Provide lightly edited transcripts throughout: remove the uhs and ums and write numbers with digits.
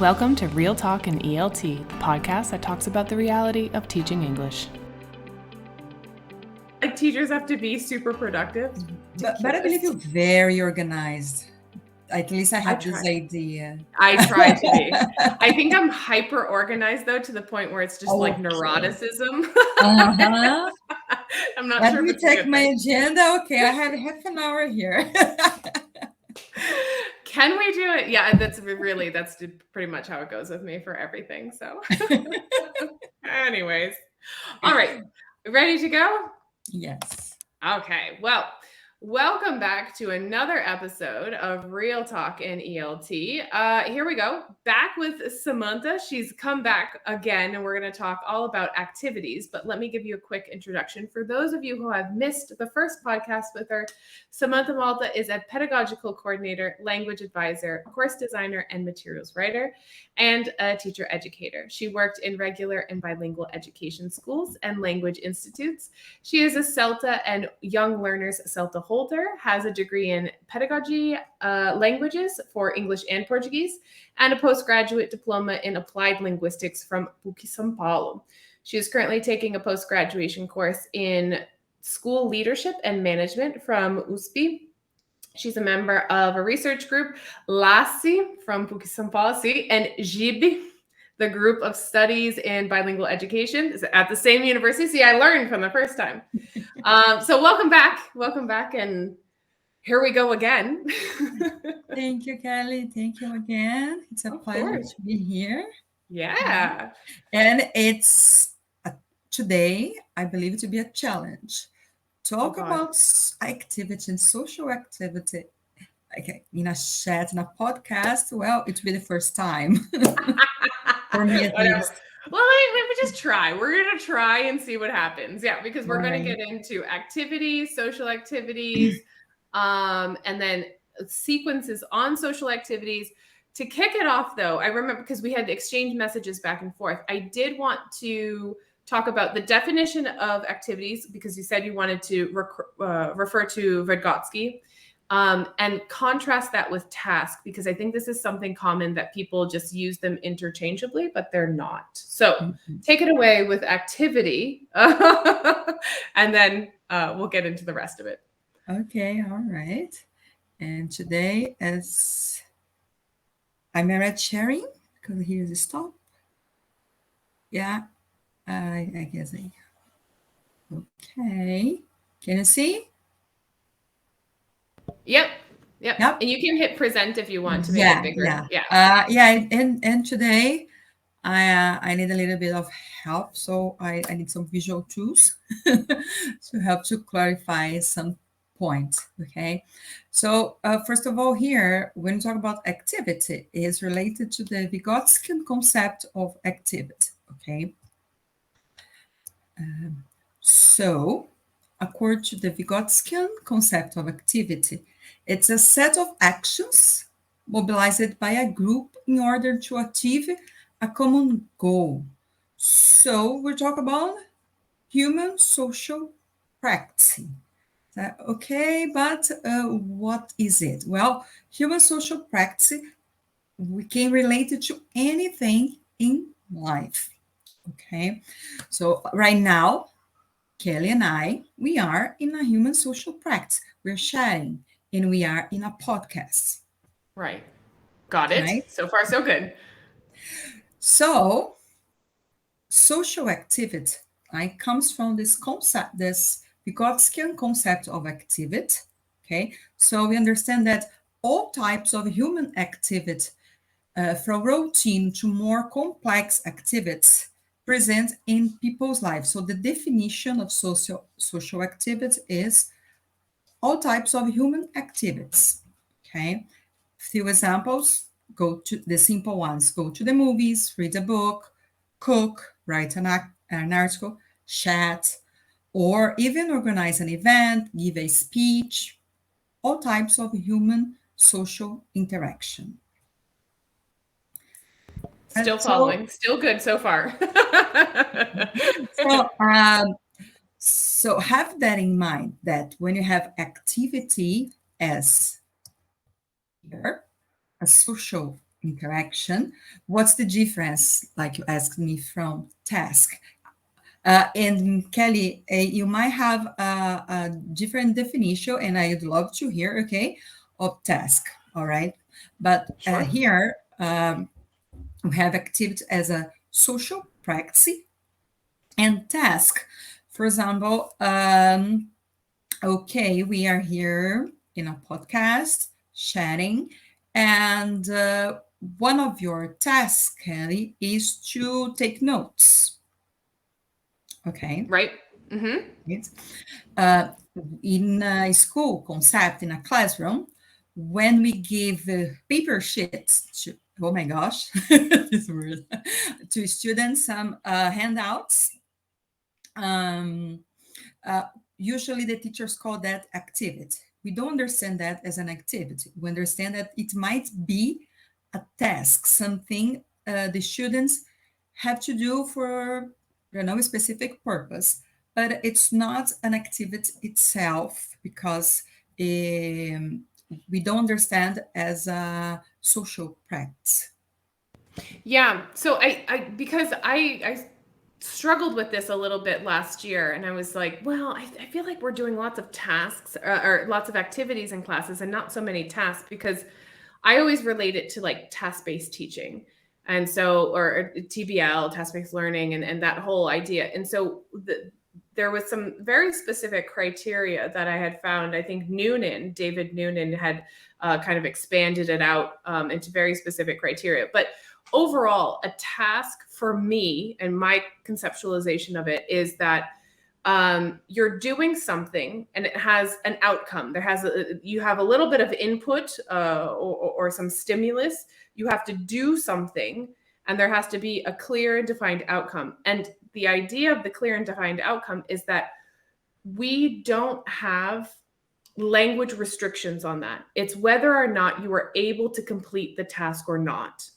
Welcome to Real Talk in ELT, the podcast that talks about the reality of teaching English. Like teachers have to be super productive. But I believe you're very organized. At least I have this idea. I try to be. I think I'm hyper organized though, to the point where it's just like neuroticism. Uh-huh. I'm not Let sure. me check my agenda. Okay, I have half an hour here. Can we do it? Yeah, that's pretty much how it goes with me for everything. So anyways, all right, ready to go? Yes. Okay, well, welcome back to another episode of Real Talk in ELT. Here we go, back with Samanta. She's come back again, and we're going to talk all about activities. But let me give you a quick introduction. For those of you who have missed the first podcast with her, Samanta Malta is a pedagogical coordinator, language advisor, course designer, and materials writer, and a teacher educator. She worked in regular and bilingual education schools and language institutes. She is a CELTA and Young Learners CELTA holder, has a degree in pedagogy, languages for English and Portuguese, and a postgraduate diploma in applied linguistics from PUC São Paulo. She is currently taking a post-graduation course in school leadership and management from USP. She's a member of a research group, LASI from PUC São Paulo, and GIB, the group of studies in bilingual education, is at the same university. See, I learned from the first time. So welcome back, and here we go again. Thank you, Kelly. Thank you again. It's a pleasure to be here. Yeah. And it's today, I believe, to be a challenge. Talk about activity and social activity. Okay, in a chat, in a podcast. Well, it will be the first time for me at least. Well, let me just try. We're going to try and see what happens. Yeah, because we're going to get into activities, social activities, and then sequences on social activities. To kick it off, though, I remember because we had exchanged messages back and forth. I did want to talk about the definition of activities because you said you wanted to refer to Vygotsky. And contrast that with task, because I think this is something common that people just use them interchangeably, but they're not. So take it away with activity, and then we'll get into the rest of it. Okay, all right. And today, as I'm already sharing, because here's the stop. Yeah, I guess okay. Can you see? Yep. And you can hit present if you want to make it bigger. And today I need a little bit of help, so I need some visual tools to help to clarify some points. Okay, so first of all, here when we talk about activity, is related to the Vygotskian concept of activity. Okay, so according to the Vygotskian concept of activity, it's a set of actions mobilized by a group in order to achieve a common goal. So we talk about human social practice. Okay, but what is it? Well, human social practice, we can relate it to anything in life. Okay, so right now, Kelly and I, we are in a human social practice. We're sharing, and we are in a podcast. Right. Got it. Right? So far, so good. So, social activity comes from this concept, this Vygotskian concept of activity. Okay, so we understand that all types of human activity, from routine to more complex activities, present in people's lives. So the definition of social activity is all types of human activities. Okay, few examples. Go to the simple ones. Go to the movies, read a book, cook, write an article, chat, or even organize an event, give a speech. All types of human social interaction. Still following. Still good so far. So have that in mind, that when you have activity as here, a social interaction. What's the difference, like you asked me, from task? And Kelly, you might have a different definition, and I'd love to hear, okay, of task, all right? But Sure. here, we have activity as a social practice and task. For example, okay, we are here in a podcast chatting, and one of your tasks, Kelly, is to take notes. Okay, Right. Mm-hmm. right? Uh, in a school concept, in a classroom, when we give paper sheets to, oh my gosh, this word, to students, some handouts, um, uh, usually the teachers call that activity. We don't understand that as an activity. We understand that it might be a task, something the students have to do for a specific purpose, but it's not an activity itself because we don't understand as a social practice. Yeah. So I because I struggled with this a little bit last year, and I was like, well, I feel like we're doing lots of tasks or lots of activities in classes and not so many tasks, because I always relate it to like task-based teaching. And so, or TBL, task-based learning, and that whole idea. And so there was some very specific criteria that I had found. I think David Noonan had kind of expanded it out into very specific criteria. But overall, a task for me and my conceptualization of it is that you're doing something and it has an outcome. You have a little bit of input or some stimulus. You have to do something, and there has to be a clear and defined outcome. And the idea of the clear and defined outcome is that we don't have language restrictions on that. It's whether or not you are able to complete the task or not.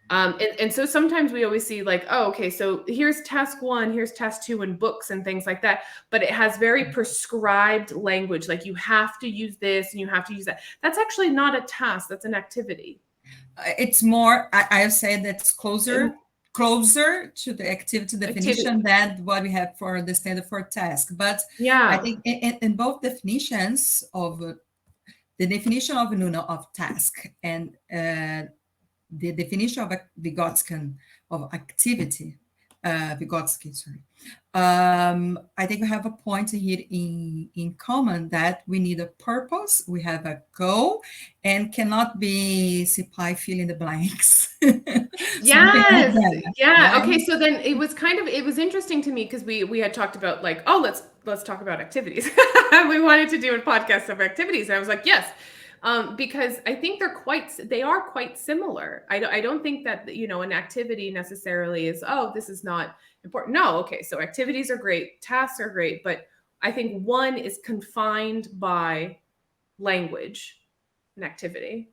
And so sometimes we always see like, oh, okay, so here's task 1, here's task 2 in books and things like that. But it has very prescribed language, like you have to use this and you have to use that. That's actually not a task, that's an activity. It's more, I say that's closer to the activity definition than what we have for the standard for task. But Yeah. I think in both definitions of the definition of Nuno of task and the definition of Vygotsky of activity, Vygotsky, sorry. I think we have a point here in common that we need a purpose, we have a goal, and cannot be supply fill in the blanks. Yes. Like yeah. right? Okay. So then it was interesting to me because we had talked about like, oh, let's talk about activities. We wanted to do a podcast of activities. And I was like, yes. Because I think they are quite similar. I don't think that, an activity necessarily is, oh, this is not important. No. Okay. So activities are great. Tasks are great. But I think one is confined by language, an activity,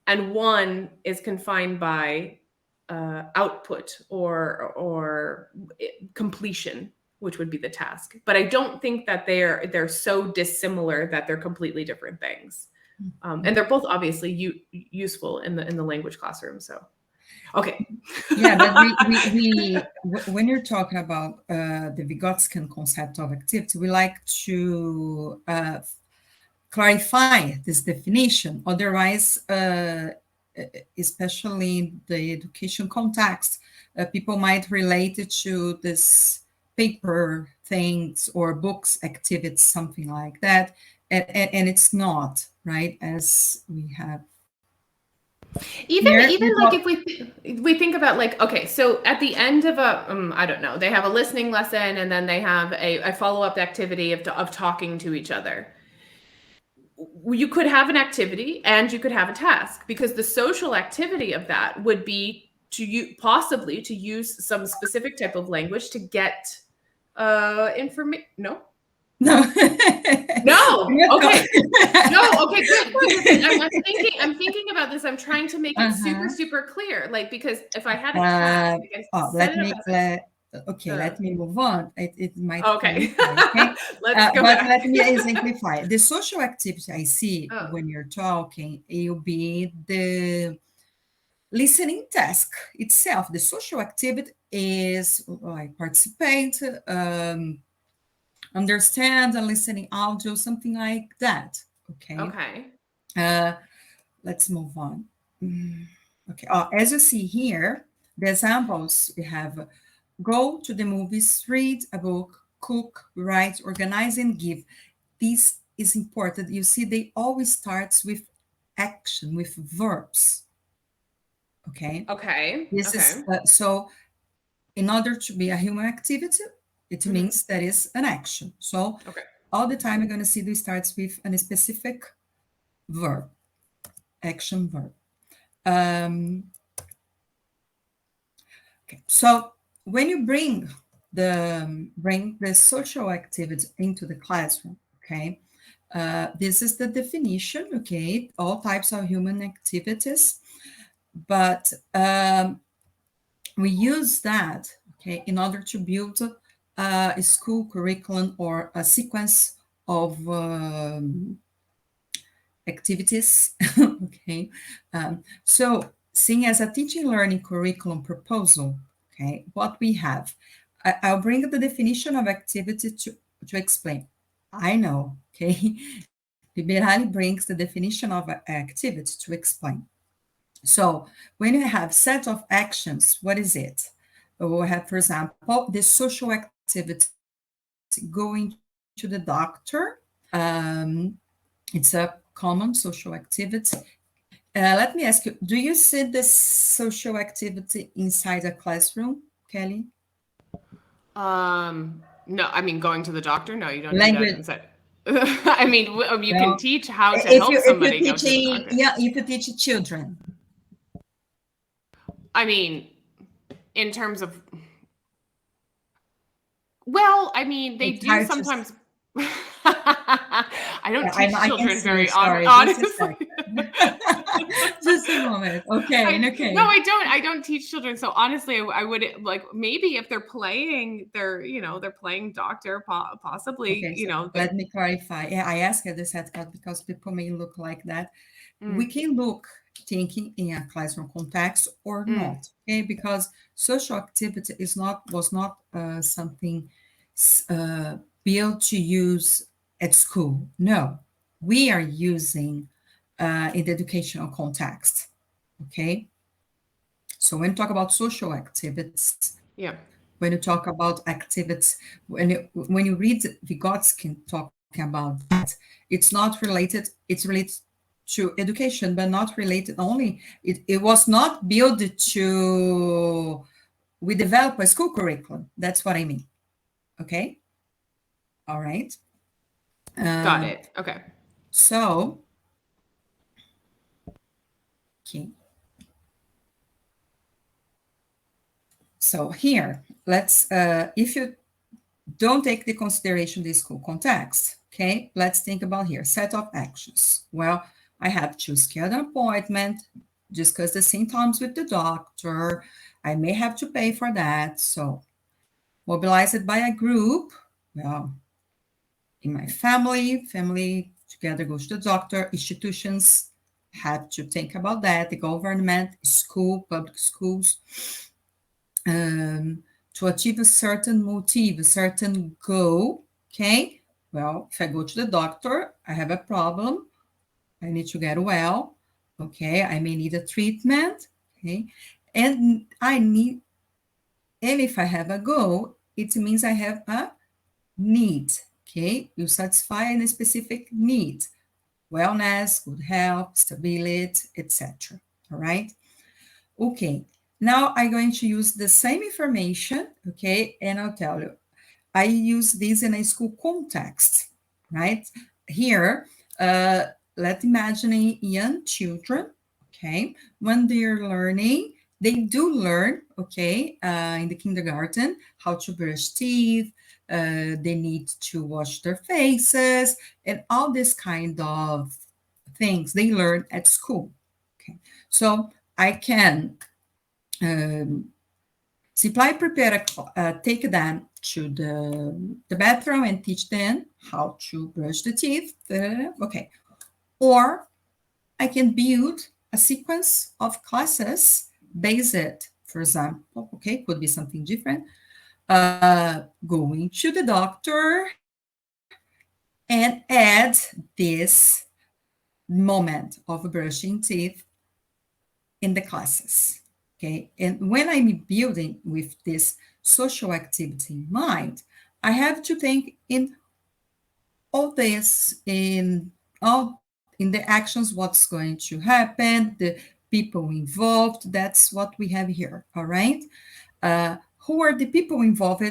and one is confined by output or completion, which would be the task. But I don't think that they're so dissimilar that they're completely different things. And they're both obviously useful in the language classroom. So, okay. Yeah, but we when you're talking about the Vygotsky concept of activity, we like to clarify this definition. Otherwise, especially in the education context, people might relate it to this paper things or books activities, something like that, and it's not, right? As we have Even here, like if we think about like, okay, so at the end of I don't know, they have a listening lesson and then they have a follow-up activity of talking to each other. You could have an activity and you could have a task, because the social activity of that would be possibly to use some specific type of language to get information. No. Okay. No. Okay. Good. I'm thinking about this. I'm trying to make it super clear. Like, because if I had a task, let me move on. It might. Okay. Let's go back. Let me exemplify. The social activity I see when you're talking, it will be listening task itself, the social activity is like participate, understand and listening audio, something like that. Okay. Okay. Let's move on. Okay. As you see here, the examples we have: go to the movies, read a book, cook, write, organize, and give. This is important. You see, they always starts with action, with verbs. Okay. Okay. This is Okay. so. In order to be a human activity, it means that is an action. So Okay. all the time you're going to see this starts with a specific verb, action verb. Okay. So when you bring the social activity into the classroom, okay, this is the definition. Okay, all types of human activities, but we use that, okay, in order to build a school curriculum or a sequence of activities. Okay, so seeing as a teaching learning curriculum proposal, okay, what we have, I'll bring the definition of activity to explain. I know, okay, Liberali brings the definition of activity to explain. So when you have set of actions, what is it? We have, for example, the social activity, going to the doctor. It's a common social activity. Let me ask you, do you see this social activity inside a classroom, Kelly? No, I mean, going to the doctor. No, you don't do that Language. inside. I mean, you can Well, teach how to if help you're somebody go to the teaching, doctor. yeah, if you teach children, I mean, in terms of, well, I mean, they it's do hard to. sometimes. I don't teach I can children see you. very Sorry, just a honestly. second. Just a moment. Okay, No, okay. I don't teach children. So honestly, I would like maybe if they're playing, they're playing doctor, possibly, Okay, so they're. let me clarify. Yeah, I asked at the setback because people may look like that. We Mm, can look thinking in a classroom context or mm, not, okay? Because social activity was not something uh, built to use at school. No, we are using in the educational context, okay? So when you talk about social activities, yeah. when you talk about activities, when you read Vygotsky talking about that, it's not related, it's related to education, but not related only. It was not built to, we develop a school curriculum. That's what I mean. Okay. All right. Got it. Okay. So, okay. So here, let's, if you don't take the consideration the school context. Okay, let's think about here. Set of actions. Well, I have to schedule an appointment, discuss the symptoms with the doctor. I may have to pay for that. So mobilize it by a group. Well, in my family together goes to the doctor. Institutions have to think about that. The government, school, public schools. To achieve a certain motive, a certain goal. Okay. Well, if I go to the doctor, I have a problem. I need to get well. Okay. I may need a treatment. Okay. And and if I have a goal, it means I have a need. Okay. You satisfy a specific need: wellness, good health, stability, etc. All right. Okay, now I'm going to use the same information, okay, and I'll tell you, I use this in a school context, right? Here, let's imagine young children, okay, when they're learning, they do learn, okay, in the kindergarten, how to brush teeth, they need to wash their faces, and all this kind of things they learn at school, okay? So I can simply prepare take them to the bathroom and teach them how to brush the teeth. Okay. Or I can build a sequence of classes based, for example, okay, could be something different, going to the doctor and add this moment of brushing teeth in the classes. Okay. And when I'm building with this social activity in mind, I have to think in all this, in the actions, what's going to happen, the people involved. That's what we have here. All right. Who are the people involved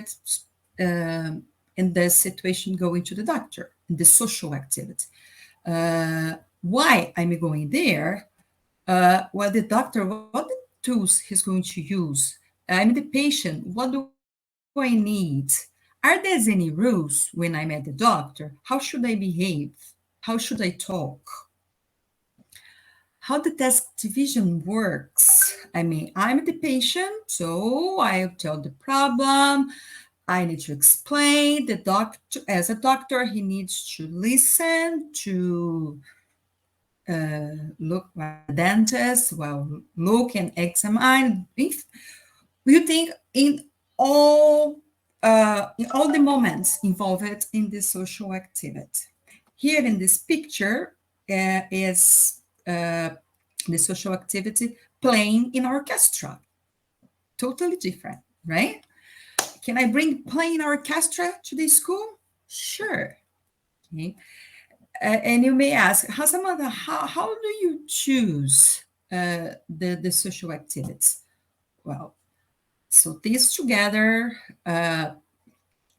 in the situation going to the doctor, in the social activity? Why I'm going there? Well, the doctor, what the tools he's going to use? I'm the patient. What do I need? Are there any rules when I'm at the doctor? How should I behave? How should I talk? How the task division works. I mean, I'm the patient, so I'll tell the problem. I need to explain. The doctor, as a doctor, he needs to listen, to look like a dentist, well, look and examine. If you think in all the moments involved in this social activity. Here in this picture is the social activity playing in orchestra. Totally different, right? Can I bring playing orchestra to the school? Sure. Okay. And you may ask, Samanta, how do you choose the social activities? Well, so this together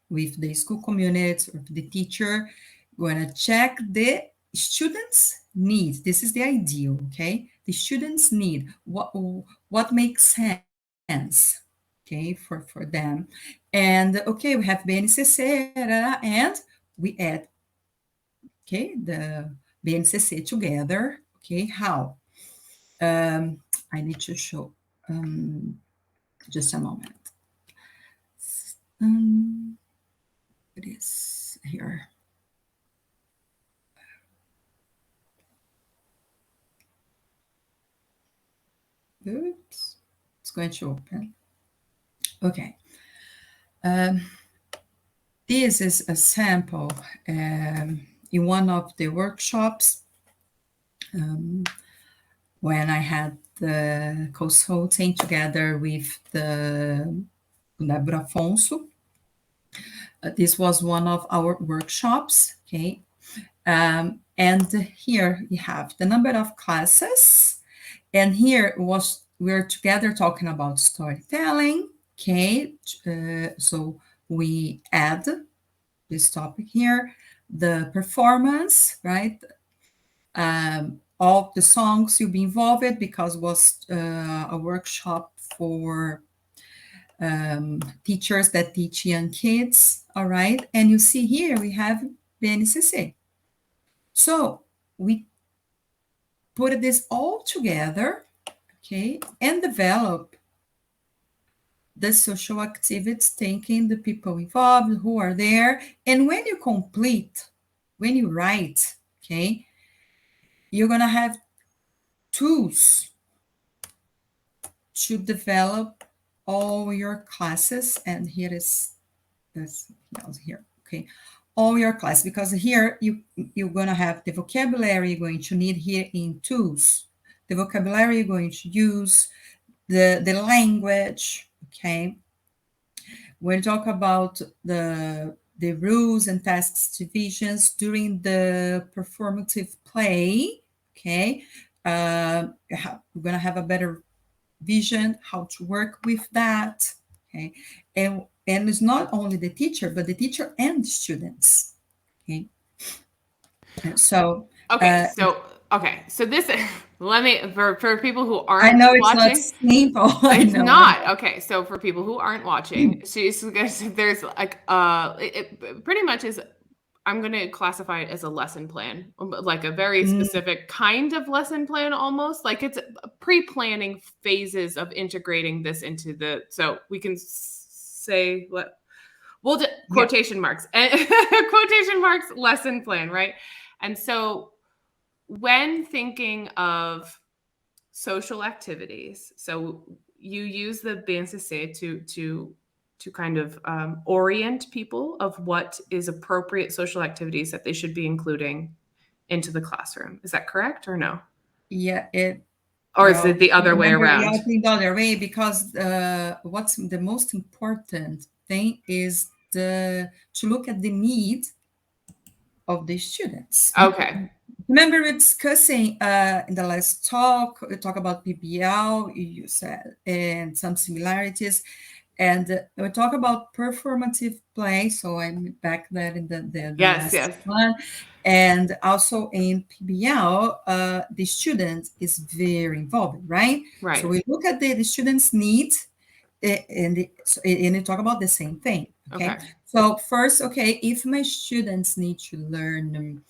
with the school community or the teacher, we're going to check the students' needs. This is the ideal, okay? The students' need, what makes sense, okay, for them. And okay, we have BNCC, and we add, okay, the BNCC together, okay, how? I need to show, just a moment. It is here. Oops, it's going to open. Okay. This is a sample in one of the workshops when I had the consulting together with the Débora Afonso. This was one of our workshops, okay? And here we have the number of classes. And here we're together talking about storytelling, okay? So we add this topic here, the performance, right? All the songs you'll be involved with because it was a workshop for teachers that teach young kids, all right? And you see here we have BNCC. So we put this all together, okay, and develop the social activities, thinking the people involved, who are there. And when you complete, when you write, okay, you're going to have tools to develop all your classes. And here is this here, okay, all your classes, because here you're going to have the vocabulary you're going to need here in tools, the vocabulary you're going to use, the language, okay. When you talk about the rules and tasks divisions during the performative play, okay, we're going to have a better vision how to work with that, okay. And it's not only the teacher, but the teacher and the students, okay. And so so this let me for people who aren't I know it's watching, not simple. it's not okay. So for people who aren't watching, there's like it pretty much is. I'm going to classify it as a lesson plan, like a very specific kind of lesson plan, almost like it's pre-planning phases of integrating this into the. So we can say quotation marks quotation marks lesson plan, right? And so when thinking of social activities. So you use the BNCC to kind of orient people of what is appropriate social activities that they should be including into the classroom. Is that correct or no? Yeah, Or is it the other way around? Yeah, I think the other way, because what's the most important thing is to look at the need of the students. Okay. Remember, we're discussing in the last talk, we talk about PBL, you said, and some similarities. And we talk about performative play. So I'm back there in the Yes, last one. And also in PBL, the student is very involved, right? Right. So we look at the student's needs and we talk about the same thing. Okay. So first, okay, if my students need to learn,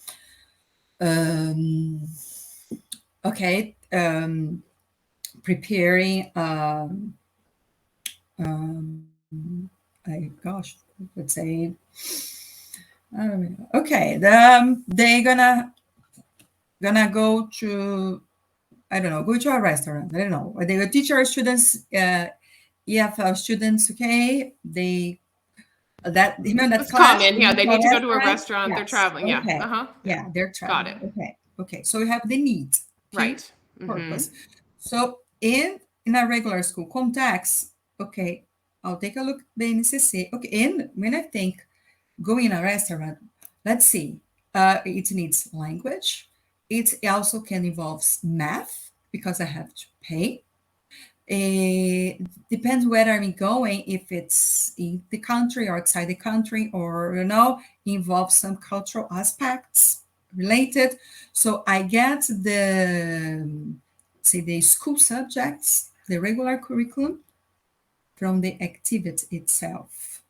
preparing, let's say, okay, they're gonna go to, I don't know, go to a restaurant. I don't know. They will teach our students, if our students, okay, they that it's common. Yeah, they need to go to a restaurant. Yes. They're traveling. Okay. Yeah. Yeah, they're traveling. Got it. Okay. So we have the need. Right. Purpose. So in a regular school context, okay, I'll take a look at the NCC. Okay, and when I think going in a restaurant, let's see, it needs language. It also can involve math because I have to pay. Depends where I'm going, if it's in the country or outside the country, or involves some cultural aspects related. So I get the school subjects, the regular curriculum, from the activity itself.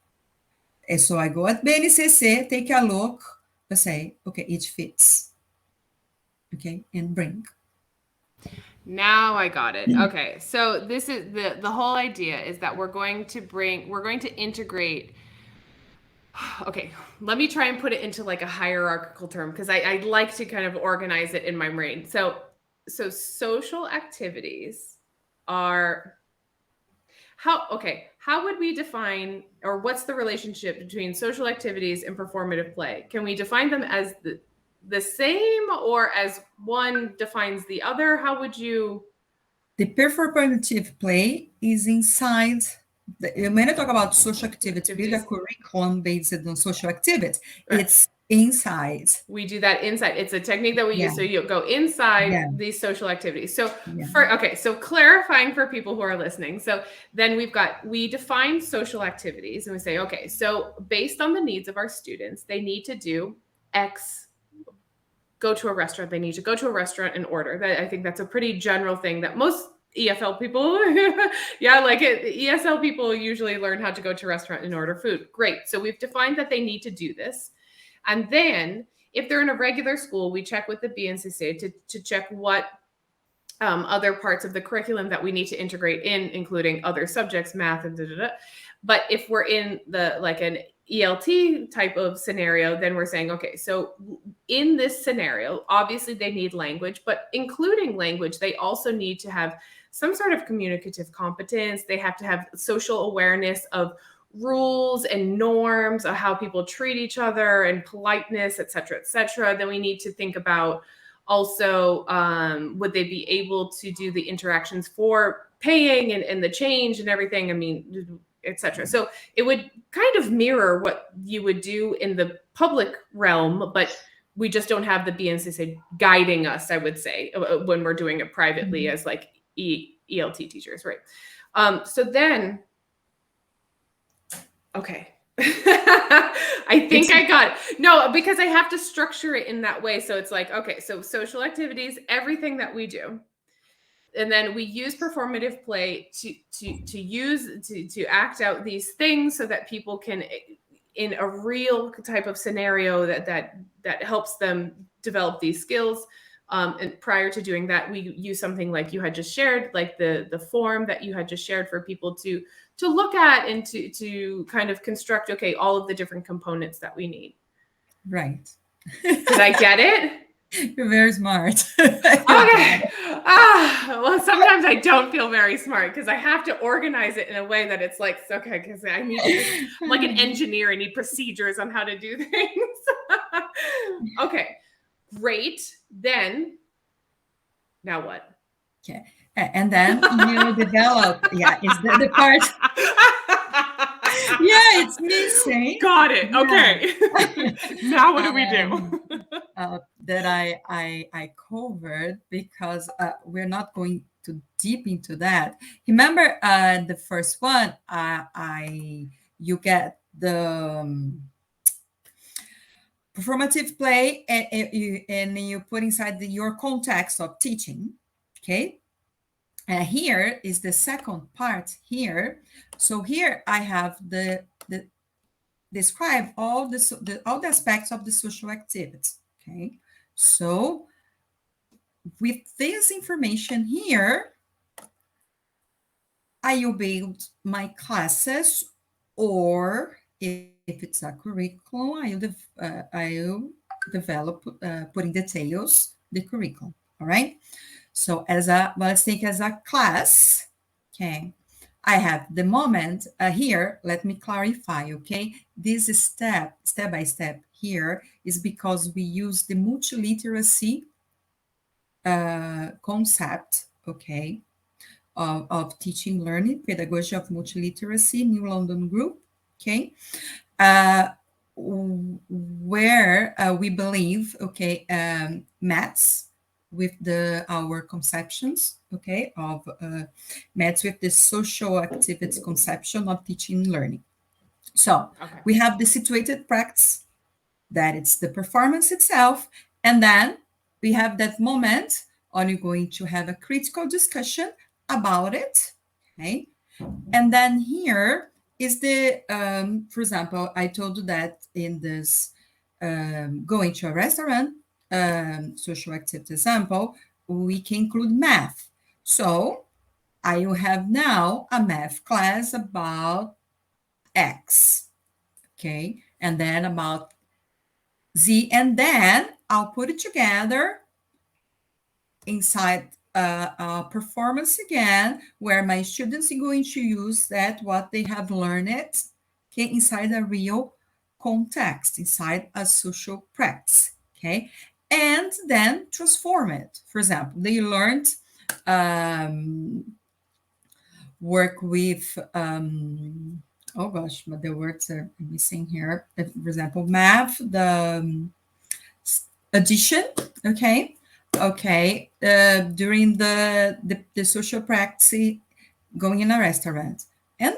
And so I go at BNCC, take a look, and say, okay, it fits. Okay, and bring. Now I got it. Okay. So this is the whole idea is that we're going to integrate. Okay. Let me try and put it into like a hierarchical term, because I like to kind of organize it in my brain. So social activities are how would we define, or what's the relationship between social activities and performative play? Can we define them as the same, or as one defines the other? How would you? The performative play is inside. When I talk about social activity, build a curriculum based on social activity, right. It's inside. We do that inside. It's a technique that we use. So you go inside these social activities. So so clarifying for people who are listening. So then we define social activities, and we say, okay, so based on the needs of our students, they need to do X. Go to a restaurant. They need to go to a restaurant and order. I think that's a pretty general thing that most EFL people, ESL people usually learn how to go to a restaurant and order food. Great. So we've defined that they need to do this. And then if they're in a regular school, we check with the BNCC to check what other parts of the curriculum that we need to integrate in, including other subjects, math, and But if we're in an ELT type of scenario, then we're saying, okay, so in this scenario, obviously they need language, but including language, they also need to have some sort of communicative competence. They have to have social awareness of rules and norms of how people treat each other and politeness, et cetera, et cetera. Then we need to think about also, would they be able to do the interactions for paying and the change and everything? I mean, etc. So it would kind of mirror what you would do in the public realm, but we just don't have the BNCC guiding us, I would say, when we're doing it privately as like ELT teachers, right? So then, okay. I think I got it. No, because I have to structure it in that way. So it's like, okay, so social activities, everything that we do. And then we use performative play to act out these things so that people can, in a real type of scenario that helps them develop these skills. And prior to doing that, we use something like you had just shared, like the form that you had just shared for people to look at and to kind of construct, okay, all of the different components that we need. Right. Did I get it? You're very smart. Okay. Well, sometimes I don't feel very smart because I have to organize it in a way that it's like, okay, because I need to, I'm like an engineer, I need procedures on how to do things. Okay, great. Then, now what? Okay. And then you develop, it's the part, it's missing. Got it. Yeah. Okay. Now what do we do? That I covered because we're not going too deep into that. Remember the first one, you get the performative play and you put inside your context of teaching, okay? Here is the second part here. So here I have the describe all all the aspects of the social activity, okay? So with this information here, I will build my classes, or if it's a curriculum, I'll develop, putting details, the curriculum, all right? So let's think as a class, okay? I have the moment here, let me clarify, okay? This step by step here is because we use the multiliteracy concept, okay, of teaching, learning, pedagogy of multiliteracy, New London Group, okay, where we believe, okay, maths with our conceptions, okay, of maths with the social activity conception of teaching and learning. So we have the situated practice, that it's the performance itself, and then we have that moment when you're going to have a critical discussion about it, okay? And then here is the, for example, I told you that in this going to a restaurant social activity example, we can include math. So I will have now a math class about X, okay? And then about Z, and then I'll put it together inside performance again, where my students are going to use that, what they have learned, okay, inside a real context, inside a social practice, okay? And then transform it. For example, they learned work with, oh gosh, but the words are missing here. For example, math, the addition, okay? Okay, during the social practice, going in a restaurant. And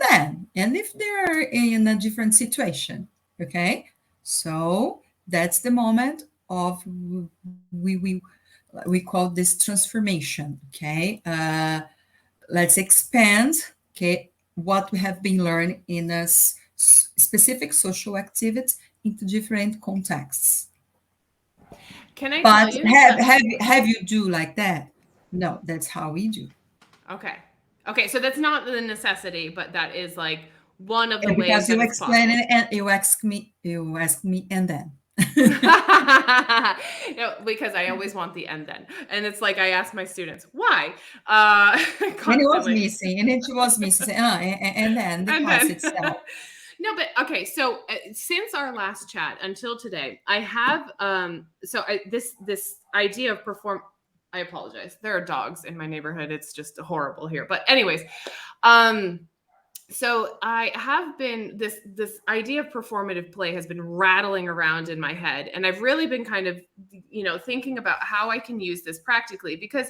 if they're in a different situation, okay? So that's the moment of, we call this transformation, okay? Let's expand, okay, what we have been learning in a specific social activity into different contexts. Can I But tell you? have you do like that? No, that's how we do. Okay. Okay, so that's not the necessity, but that is like one of the ways Because that you it's explain possible. it and you ask me, and then. No, because I always want the and then. And it's like I ask my students, why? And it was Constantly. missing, and it was missing. And then the And class then itself. no, but okay, so since our last chat until today, I have this idea of I apologize. There are dogs in my neighborhood. It's just horrible here. But anyways, so I have been this idea of performative play has been rattling around in my head, and I've really been kind of thinking about how I can use this practically, because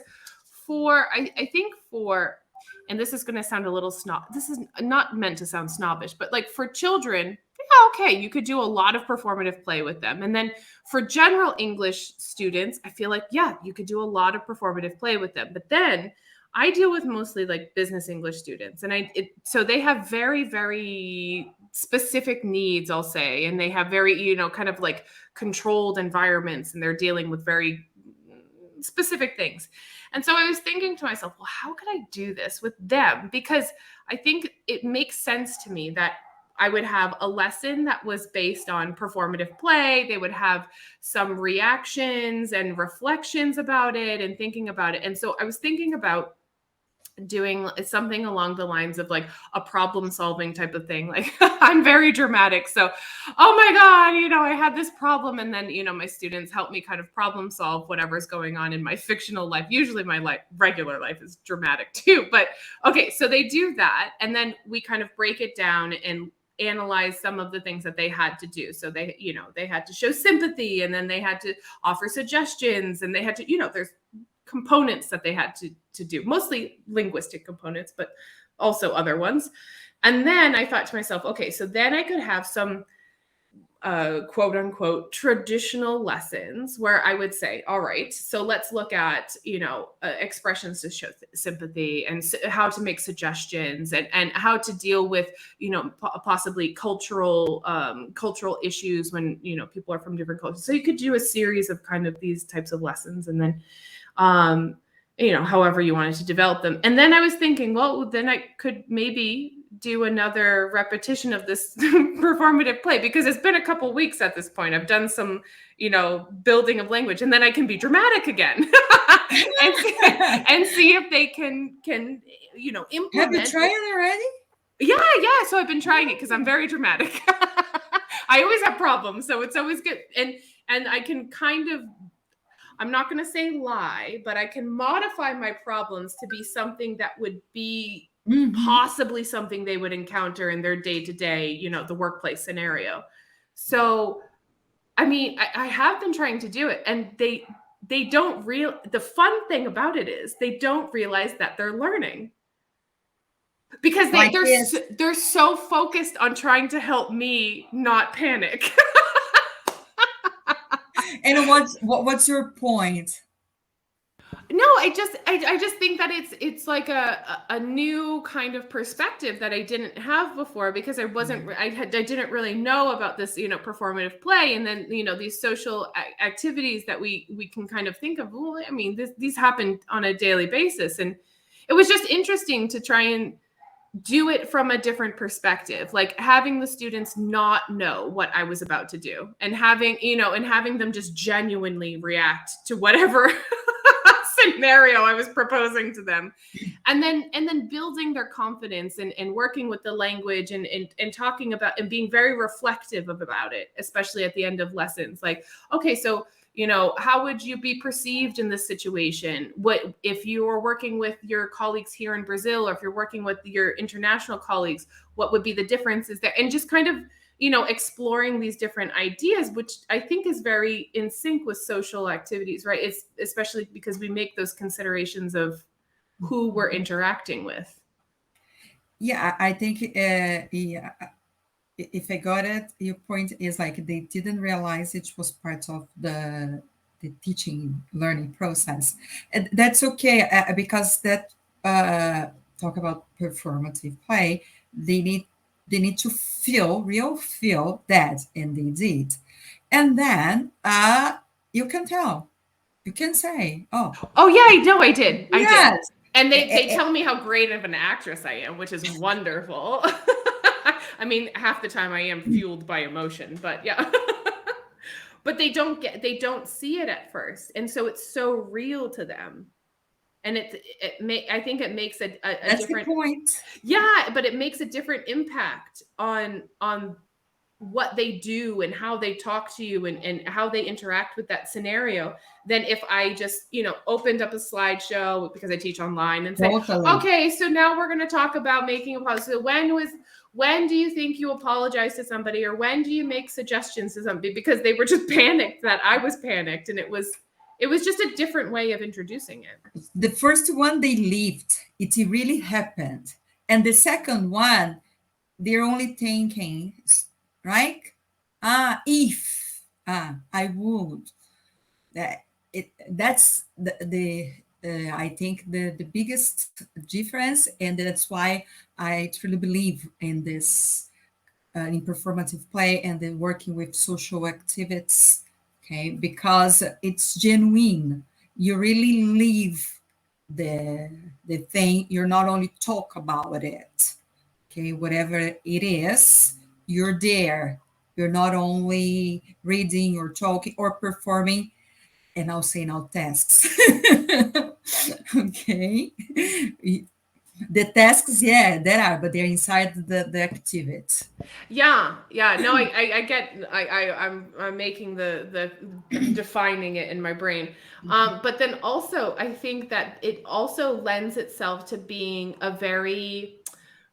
I think for, and this is going to sound a little this is not meant to sound snobbish, but like for children, yeah, okay, you could do a lot of performative play with them. And then for general English students, I feel like, yeah, you could do a lot of performative play with them. But then I deal with mostly like business English students, and so they have very, very specific needs, I'll say, and they have very, kind of like controlled environments, and they're dealing with very specific things. And so I was thinking to myself, well, how could I do this with them? Because I think it makes sense to me that I would have a lesson that was based on performative play. They would have some reactions and reflections about it and thinking about it. And so I was thinking about doing something along the lines of like a problem solving type of thing. Like I'm very dramatic. So, oh my God, I had this problem. And then, my students help me kind of problem solve whatever's going on in my fictional life. Usually my regular life is dramatic too. But okay, so they do that. And then we kind of break it down and analyze some of the things that they had to do. So they had to show sympathy, and then they had to offer suggestions, and they had to, there's components that they had to do, mostly linguistic components, but also other ones. And then I thought to myself, okay, so then I could have some quote unquote traditional lessons where I would say, all right, so let's look at, expressions to show sympathy, and how to make suggestions, and how to deal with, possibly cultural issues when, people are from different cultures. So you could do a series of kind of these types of lessons, and then however you wanted to develop them. And then I was thinking, well, then I could maybe do another repetition of this performative play, because it's been a couple weeks at this point. I've done some, building of language, and then I can be dramatic again and see if they can implement. Have you tried it already? Yeah. So I've been trying it because I'm very dramatic. I always have problems, so it's always good. And I can kind of, I'm not going to say lie, but I can modify my problems to be something that would be possibly something they would encounter in their day-to-day, the workplace scenario. So, I mean, I have been trying to do it, and they don't the fun thing about it is they don't realize that they're learning, because they're so focused on trying to help me not panic. And what's your point? No, I just think that it's like a new kind of perspective that I didn't have before, because I didn't really know about this, performative play, and then, these social activities that we can kind of think of. Well, I mean, these happen on a daily basis, and it was just interesting to try and do it from a different perspective, like having the students not know what I was about to do, and having them just genuinely react to whatever scenario I was proposing to them, and then building their confidence, and working with the language, and talking about, and being very reflective about it, especially at the end of lessons. Like, okay, so how would you be perceived in this situation? What if you are working with your colleagues here in Brazil, or if you're working with your international colleagues, what would be the differences there? And just kind of, exploring these different ideas, which I think is very in sync with social activities, right? It's especially because we make those considerations of who we're interacting with. Yeah, I think if I got it, your point is like they didn't realize it was part of the teaching learning process. And that's okay, because that talk about performative play, they need to feel that, and they did. And then you can tell, you can say, oh yeah, I know, I did. yes. And they tell me how great of an actress I am, which is wonderful. I mean, half the time I am fueled by emotion, but yeah. But they don't see it at first. And so it's so real to them. And I think it makes a that's different the point. Yeah, but it makes a different impact on what they do and how they talk to you, and how they interact with that scenario, than if I just, opened up a slideshow, because I teach online, and say, Totally. okay, so now we're going to talk about making apologies. So when do you think you apologize to somebody, or when do you make suggestions to somebody? Because they were just panicked that I was panicked, and it was just a different way of introducing it. The first one, they lived. It really happened. And the second one, they're only thinking, right? If I would. That's the I think the biggest difference, and that's why I truly believe in this in performative play, and then working with social activities. Okay, because it's genuine. You really live the thing. You're not only talk about it. Okay, whatever it is, you're there. You're not only reading or talking or performing, and I'll say now tasks. Okay. The tasks, yeah, there are, but they're inside the activity. Yeah. No, I get. I'm making I'm defining it in my brain. But then also, I think that it also lends itself to being a very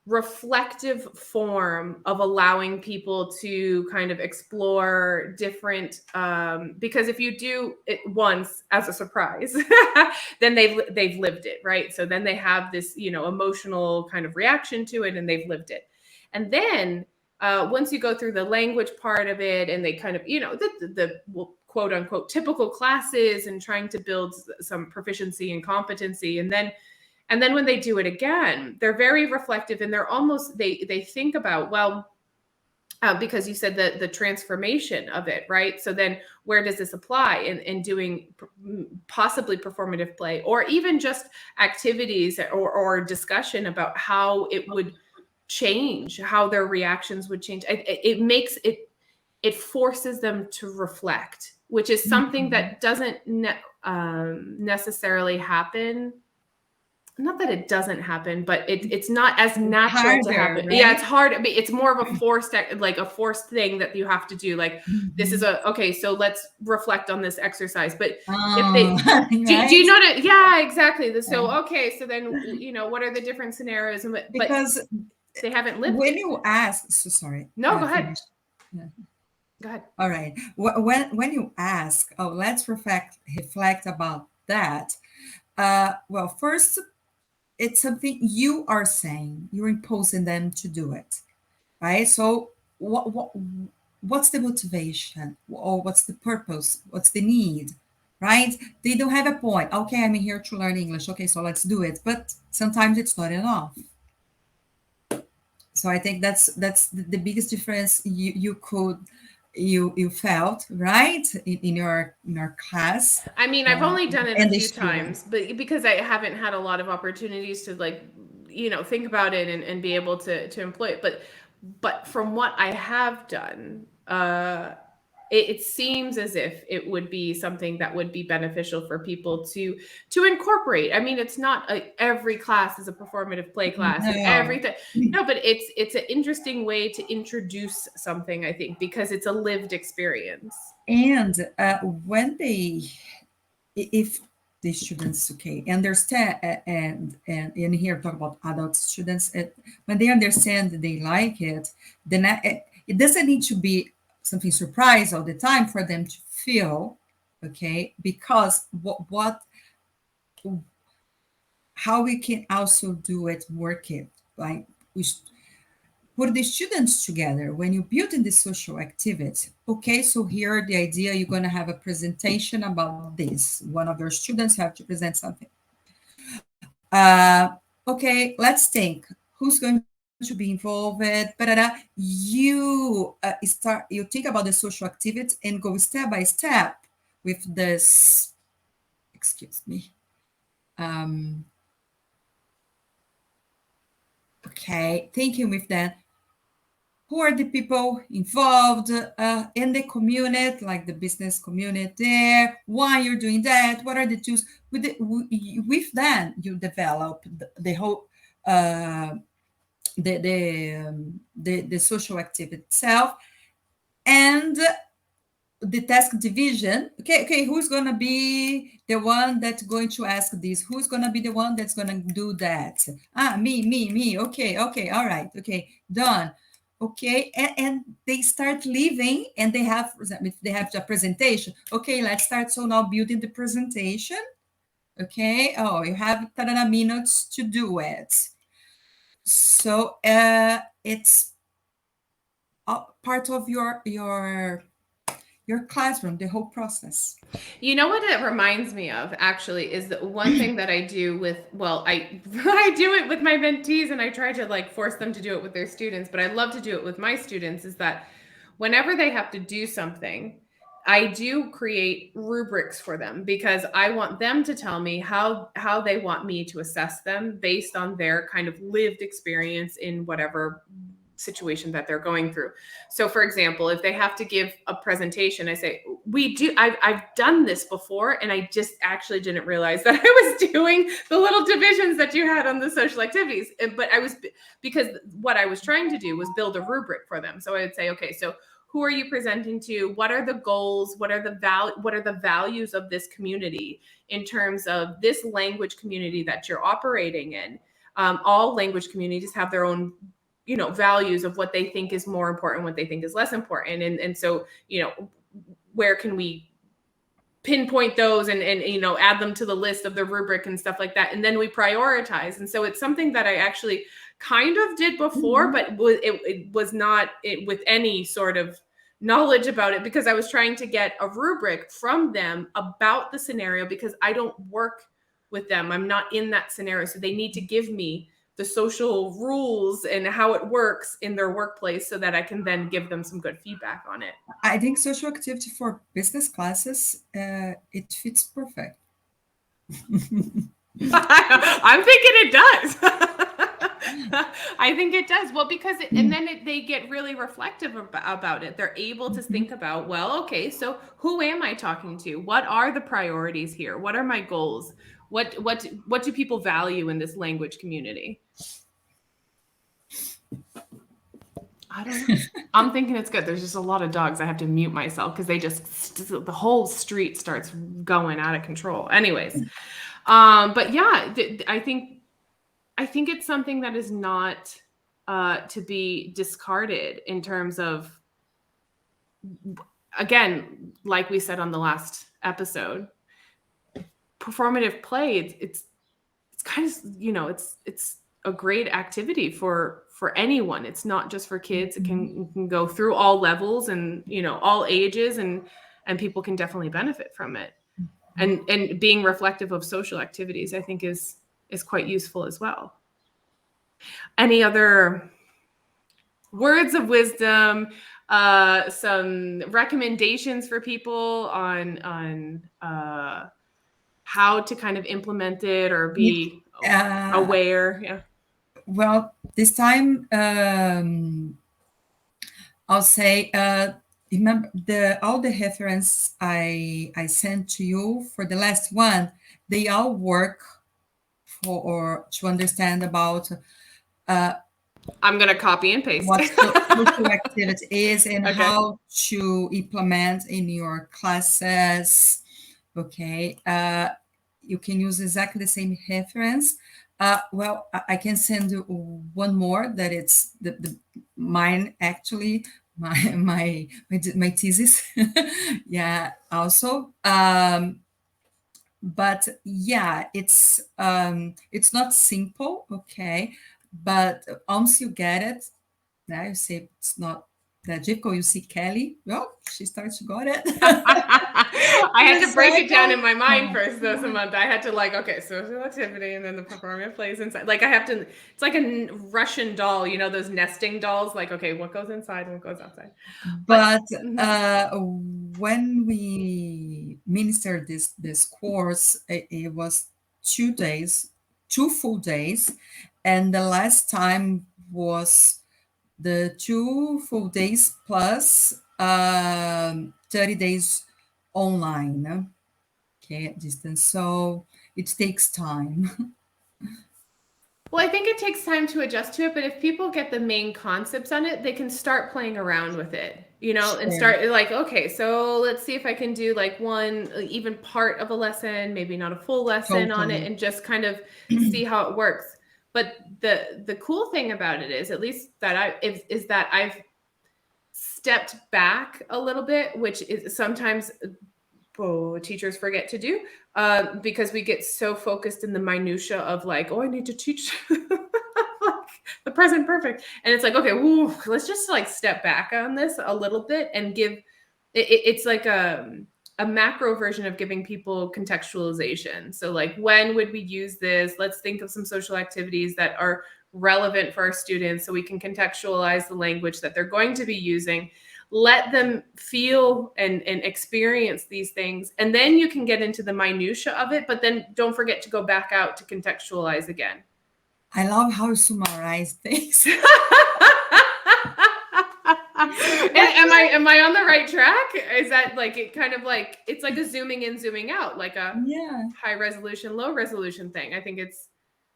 reflective form of allowing people to kind of explore different, because if you do it once as a surprise, then they've lived it, right? So then they have this, emotional kind of reaction to it, and they've lived it. And then once you go through the language part of it, and they kind of, the well, quote unquote typical classes, and trying to build some proficiency and competency, and then when they do it again, they're very reflective, and they think about, well, because you said the transformation of it, right? So then where does this apply in doing possibly performative play, or even just activities, or discussion about how it would change, how their reactions would change. It forces them to reflect, which is something that doesn't necessarily happen. Not that it doesn't happen, but it's not as natural to Harder, happen. Yeah, it's right? hard. I mean, it's more of a forced thing that you have to do. Like, this is okay, so let's reflect on this exercise. But if Oh, they do right? you know what? Yeah, exactly. Yeah. So okay, so then what are the different scenarios? But Because they haven't lived when it. you ask, so sorry, No, go ahead. finish. Yeah. Go ahead. All right. When you ask, oh, let's reflect about that. Well, first, it's something you are saying. You're imposing them to do it, right? So what's the motivation, or what's the purpose? What's the need, right? They don't have a point. Okay, I'm here to learn English. Okay, so let's do it. But sometimes it's not enough. So I think that's the biggest difference you felt, right, in your class, I mean, I've only done it a and the few students. times, but because I haven't had a lot of opportunities to, like, think about it, and be able to employ it. But from what I have done, it seems as if it would be something that would be beneficial for people to incorporate. I mean, it's not every class is a performative play class, and No. everything. No, but it's an interesting way to introduce something, I think, because it's a lived experience. And when if the students, okay, understand, and here talk about adult students, when they understand that they like it, then it doesn't need to be something surprise all the time for them to feel, okay, because how we can also do it, work it, like we put the students together when you build in the social activity. Okay, so here the idea, you're going to have a presentation about this. One of your students have to present something. Okay, let's think. Who's going to be involved? You think about the social activity and go step by step with this. Excuse me. Okay, thinking with that. Who are the people involved in the community, like the business community there? Why you're doing that? What are the tools? With that, you develop the whole the social activity itself, and the task division. Okay, who's going to be the one that's going to ask this? Who's going to be the one that's going to do that? Me. Okay, all right, okay, done. Okay, and they start living, and they have, for example, if they have a presentation. Okay, let's start. So now building the presentation. Okay, oh, you have 30 minutes to do it. So it's part of your classroom, the whole process. You know what it reminds me of, actually, is that one thing that I do with, well, I I do it with my mentees, and I try to, like, force them to do it with their students, but I love to do it with my students, is that whenever they have to do something, I do create rubrics for them, because I want them to tell me how they want me to assess them based on their kind of lived experience in whatever situation that they're going through. So for example, if they have to give a presentation, I say, I've done this before, and I just actually didn't realize that I was doing the little divisions that you had on the social activities. But because what I was trying to do was build a rubric for them. So I would say, okay, so who are you presenting to? What are the goals? What are the values of this community in terms of this language community that you're operating in? All language communities have their own, values of what they think is more important, what they think is less important. And so, where can we pinpoint those and add them to the list of the rubric and stuff like that. And then we prioritize. And so it's something that I actually kind of did before, but it was not with any sort of knowledge about it, because I was trying to get a rubric from them about the scenario, because I don't work with them. I'm not in that scenario. So they need to give me the social rules and how it works in their workplace so that I can then give them some good feedback on it. I think social activity for business classes, it fits perfect. I'm thinking it does. I think it does. Well, because they get really reflective about it. They're able to think about, well, okay, so who am I talking to? What are the priorities here? What are my goals? What do people value in this language community? I don't know. I'm thinking it's good. There's just a lot of dogs. I have to mute myself because the whole street starts going out of control. Anyways, but yeah, I think it's something that is not to be discarded in terms of, again, like we said on the last episode, performative play. It's kind of, it's a great activity for anyone. It's not just for kids. It can go through all levels and, all ages, and people can definitely benefit from it. And being reflective of social activities, I think is quite useful as well. Any other words of wisdom, some recommendations for people on how to kind of implement it or be aware? Yeah. Well, this time I'll say, remember all the reference I sent to you for the last one, they all work to understand about I'm going to copy and paste what social activity is and okay. how to implement in your classes. Okay. You can use exactly the same reference. Well, I can send you one more that it's mine actually, my thesis. Yeah, also. But yeah, it's not simple, okay. But once you get it, now you say it's not that difficult. You see Kelly, well, she starts to got it. I had to break it down in my mind first, though, Samanta. I had to okay, social activity, and then the performative plays inside. Like I have to, it's like a Russian doll, those nesting dolls. Like, okay, what goes inside and what goes outside. But when we ministered this course, it was 2 days, 2 full days, and the last time was the 2 full days plus 30 days online, okay, at distance. So it takes time. Well, I think it takes time to adjust to it, but if people get the main concepts on it, they can start playing around with it, Sure. And start okay, so let's see if I can do one, even part of a lesson, maybe not a full lesson on it, and just kind of see how it works. But the cool thing about it is, at least that is that I've stepped back a little bit, which is sometimes teachers forget to do, because we get so focused in the minutia of I need to teach the present perfect, and it's okay, let's just step back on this a little bit and give it's like a macro version of giving people contextualization. So when would we use this? Let's think of some social activities that are relevant for our students so we can contextualize the language that they're going to be using. Let them feel and experience these things, and then you can get into the minutia of it, but then don't forget to go back out to contextualize again. I love how you summarize things. Am I on the right track? Is that like it kind of like it's like a zooming in, zooming out, like a high resolution, low resolution thing. I think it's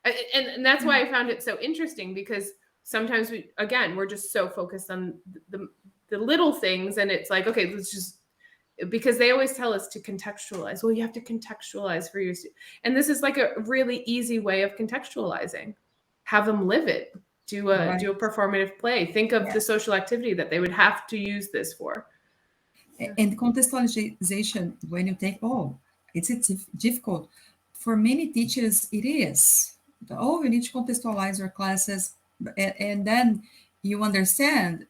and that's why I found it so interesting, because sometimes we're just so focused on the little things, and it's like, okay, let's just, because they always tell us to contextualize. Well, you have to contextualize for your students. And this is like a really easy way of contextualizing. Have them live it. Do a performative play. Think of the social activity that they would have to use this for. And contextualization, when you think, it's difficult. For many teachers, it is. We need to contextualize our classes. And then you understand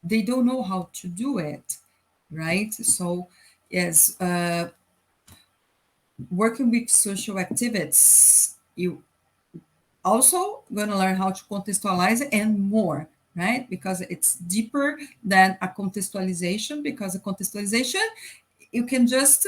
they don't know how to do it, right? So, yes, working with social activities, you also going to learn how to contextualize it and more, right? Because it's deeper than a contextualization, because a contextualization, you can just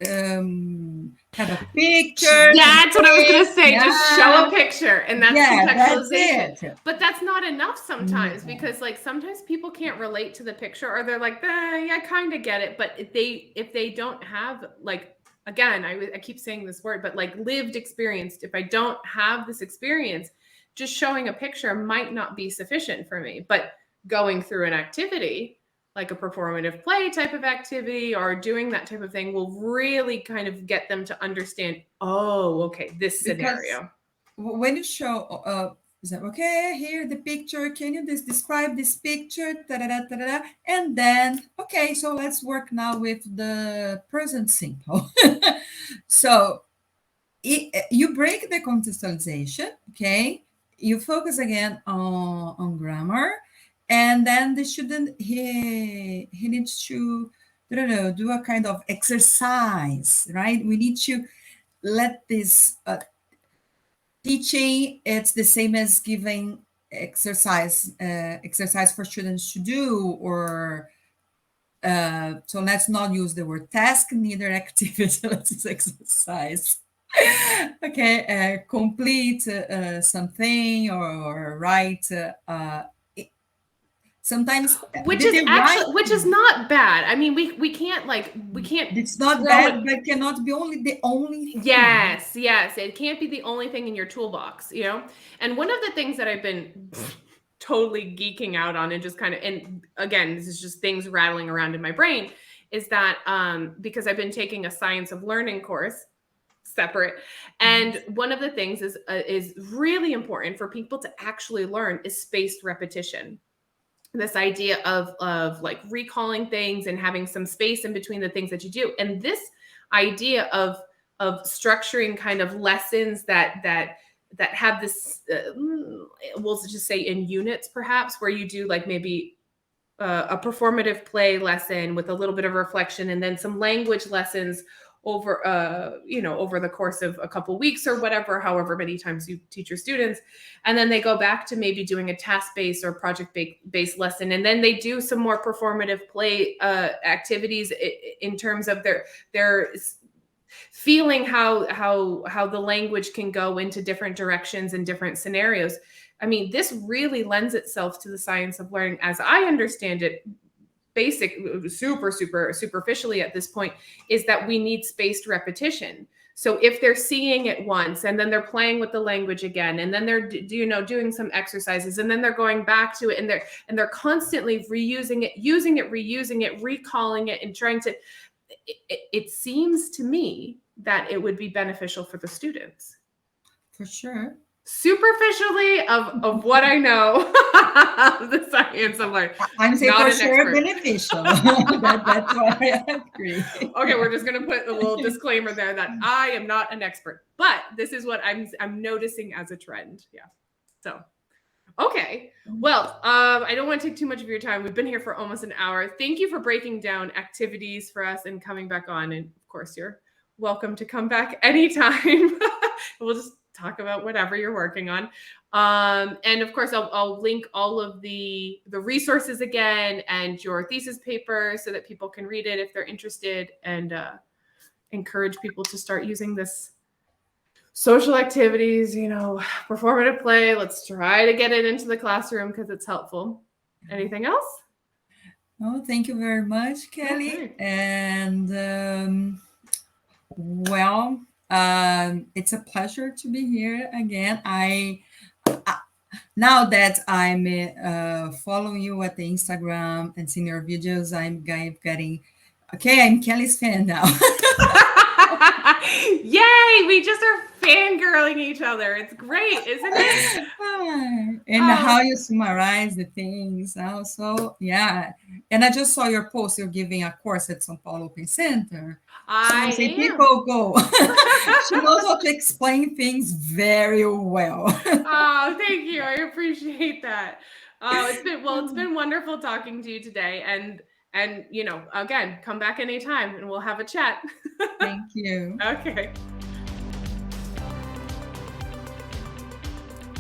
have a picture. That's what I was going to say. Just show a picture, and that's contextualization. That's it. But that's not enough sometimes, because like sometimes people can't relate to the picture, or they're like, yeah, I kind of get it. But if they don't have, like, again, I keep saying this word, but like lived experience. If I don't have this experience, just showing a picture might not be sufficient for me. But going through an activity, like a performative play type of activity, or doing that type of thing, will really kind of get them to understand, this scenario. When you show, okay, here the picture, can you describe this picture, and then, okay, so let's work now with the present simple. So you break the contextualization, okay, you focus again on grammar. And then the student, he needs to, do a kind of exercise, right? We need to let this teaching, it's the same as giving exercise for students to do, or so let's not use the word task, neither activity, let's use exercise. Okay, complete something, or write sometimes, which is not bad. I mean, we can't. It's not bad, but cannot be the only thing. Yes, it can't be the only thing in your toolbox, you know. And one of the things that I've been totally geeking out on, and just kind of, and again, this is just things rattling around in my brain, is that because I've been taking a science of learning course separate, and one of the things is really important for people to actually learn is spaced repetition. This idea of like recalling things and having some space in between the things that you do. And this idea of structuring kind of lessons that have this, we'll just say in units, perhaps, where you do like maybe a performative play lesson with a little bit of reflection, and then some language lessons over over the course of a couple weeks or whatever, however many times you teach your students. And then they go back to maybe doing a task-based or project-based lesson, and then they do some more performative play activities in terms of their feeling how the language can go into different directions and different scenarios. I mean, this really lends itself to the science of learning, as I understand it, super superficially at this point, is that we need spaced repetition. So if they're seeing it once, and then they're playing with the language again, and then they're doing some exercises, and then they're going back to it, and they're constantly reusing it, reusing it, recalling it, and trying to, it seems to me that it would be beneficial for the students. For sure. Superficially of what I know of the science of learning. I'm saying for sure beneficial. That's why I agree. Okay, we're just going to put a little disclaimer there that I am not an expert, but this is what I'm noticing as a trend. Yeah. So, okay. Well, I don't want to take too much of your time. We've been here for almost an hour. Thank you for breaking down activities for us and coming back on. And of course, you're welcome to come back anytime. We'll just talk about whatever you're working on. And of course, I'll link all of the resources again, and your thesis paper, so that people can read it if they're interested, and encourage people to start using this social activities, performative play. Let's try to get it into the classroom because it's helpful. Anything else? Oh, thank you very much, Kelly. Okay. And it's a pleasure to be here again. Now that I'm following you at the Instagram and seeing your videos, I'm getting, okay, I'm Kelly's fan now. Yay! We just are fangirling each other. It's great, isn't it? And how you summarize the things also. Yeah. And I just saw your post. You're giving a course at São Paulo Open Center. I say am. people go. She knows how to explain things very well. Oh, thank you. I appreciate that. It's been wonderful talking to you today. And again, come back anytime and we'll have a chat. Thank you. Okay.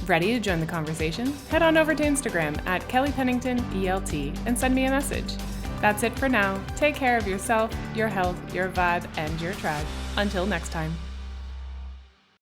Ready to join the conversation? Head on over to Instagram at Kelly Pennington ELT and send me a message. That's it for now. Take care of yourself, your health, your vibe, and your tribe. Until next time.